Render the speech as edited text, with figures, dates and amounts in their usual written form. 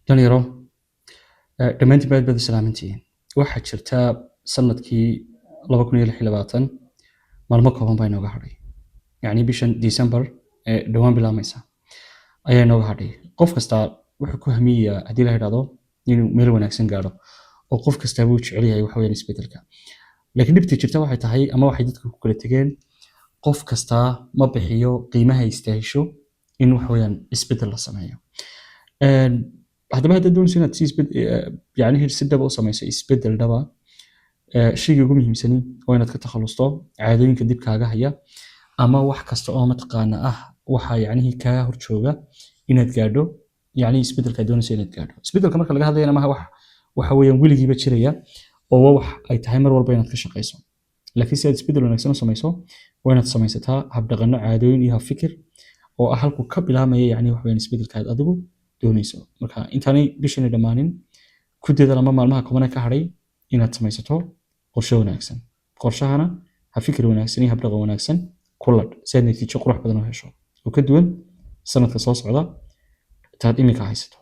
dhalinyaro dhammaantiin baad salaamantihiin. Waxaa jirta sanadkii 2026 maalmo kooban baa inooga hadhay, yacni bishan December ee dhowaan bilaabmaysa ayaa inooga hadhay. Qof kasta wuxuu ku hamiyaa haddii la yidhaahdo inuu meel wanaagsan gaadho, oo qof kasta wuu jecel yahay waxa weeyaan isbedelka. Laakiin dhibta jirta waxay tahay ama waxay dadku ku kala tegeen, qof kasta ma bixiyo qiimaha istaahisho in wax weeyaan isbedel la sameeyo. haddaba haddaad doonayso inaad yani si dhaba u samayso isbedel dhaba, shayga ugu muhiimsani waa inaad ka takhalusto caadooyinka dib kaaga haya ama wax kasta oo mataqaana ah waxa yacnihi kaa horjooga inaad gaadho yacni isbedelka aad doonayso inaad gaadho. Isbedelka marka laga hadlayana maaha waxa weeyaan weligiiba jiraya oo wax ay tahay mar walba inaad ka shaqayso. Laakiin si aad isbedel wanaagsan u samayso waa inaad samaysataa habdhaqanno, caadooyin iyo habfikir oo ah halku ka bilaabmaya yacni wax weeyaan isbedelka aad adigu doonayso. Marka intaanay bishani dhammaanin ku dadaal ama maalmaha kooban ka hadhay inaad samaysato qorshe wanaagsan. Qorshahana ha fikir wanaagsan iyo habdhaqan wanaagsan ku ladh si aad natiijo qurux badan u hesho oo ka duwan sanadka soo socda taad imika haysato.